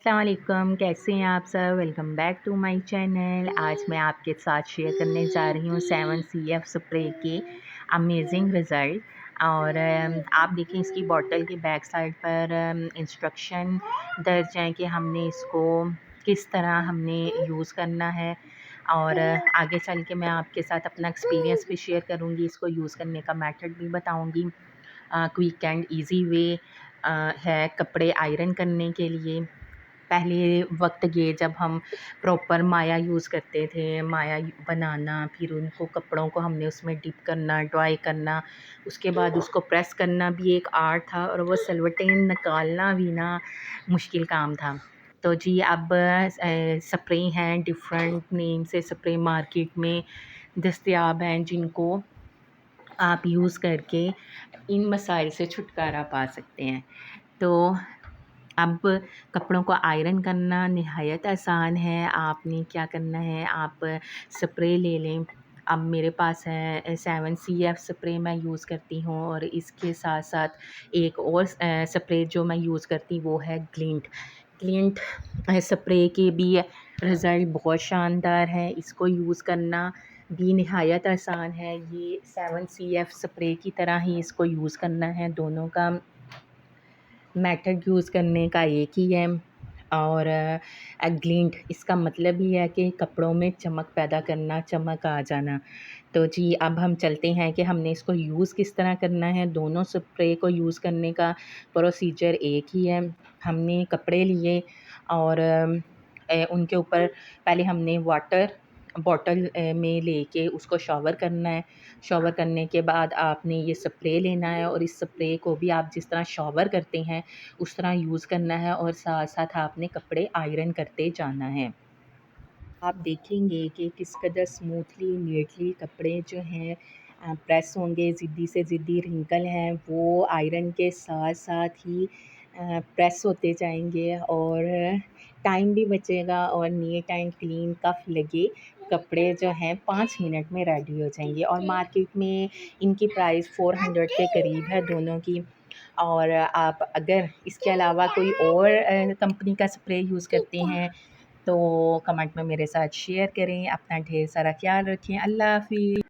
अस्सलाम वालेकुम, कैसे हैं आप सब। Welcome back to my channel. आज मैं आपके साथ शेयर करने जा रही हूँ 7CF स्प्रे के अमेजिंग रिज़ल्ट। और आप देखें इसकी बॉटल के बैक साइड पर इंस्ट्रक्शन दर्ज हैं कि हमने इसको किस तरह हमने यूज़ करना है। और आगे चल के मैं आपके साथ अपना एक्सपीरियंस भी शेयर करूँगी, इसको यूज़ करने का मेथड भी बताऊँगी। क्विक एंड ईज़ी वे है कपड़े आयरन करने के लिए। पहले वक्त ये जब हम प्रॉपर माया यूज़ करते थे, माया बनाना, फिर उनको कपड़ों को हमने उसमें डिप करना, ड्राई करना, उसके बाद उसको प्रेस करना भी एक आर्ट था, और वो सलवटें निकालना भी ना मुश्किल काम था। तो जी अब स्प्रे हैं, डिफरेंट नेम से स्प्रे मार्केट में दस्तयाब हैं, जिनको आप यूज़ करके इन मसाइल से छुटकारा पा सकते हैं। तो अब कपड़ों को आयरन करना निहायत आसान है। आपने क्या करना है, आप स्प्रे ले लें। अब मेरे पास है 7CF स्प्रे मैं यूज़ करती हूँ, और इसके साथ साथ एक और स्प्रे जो मैं यूज़ करती वो है ग्लिंट स्प्रे के भी रिज़ल्ट बहुत शानदार है। इसको यूज़ करना भी निहायत आसान है। ये 7CF स्प्रे की तरह ही इसको यूज़ करना है, दोनों का मेथड यूज़ करने का एक ही है। और ग्लिंट इसका मतलब ही है कि कपड़ों में चमक पैदा करना, चमक आ जाना। तो जी अब हम चलते हैं कि हमने इसको यूज़ किस तरह करना है। दोनों स्प्रे को यूज़ करने का प्रोसीजर एक ही है। हमने कपड़े लिए और उनके ऊपर पहले हमने वाटर बॉटल में लेके उसको शॉवर करना है। शॉवर करने के बाद आपने ये स्प्रे लेना है, और इस स्प्रे को भी आप जिस तरह शॉवर करते हैं उस तरह यूज़ करना है, और साथ साथ आपने कपड़े आयरन करते जाना है। आप देखेंगे कि किस कदर स्मूथली नीटली कपड़े जो हैं प्रेस होंगे। ज़िद्दी से ज़िद्दी रिंकल हैं वो आयरन के साथ साथ ही प्रेस होते जाएंगे, और टाइम भी बचेगा, और नीट एंड क्लीन कफ लगे कपड़े जो हैं 5 मिनट में रेडी हो जाएंगे। और मार्केट में इनकी प्राइस 400 के करीब है दोनों की। और आप अगर इसके अलावा कोई और कंपनी का स्प्रे यूज़ करते हैं तो कमेंट में मेरे साथ शेयर करें। अपना ढेर सारा ख्याल रखें। अल्लाह हाफ़िज़।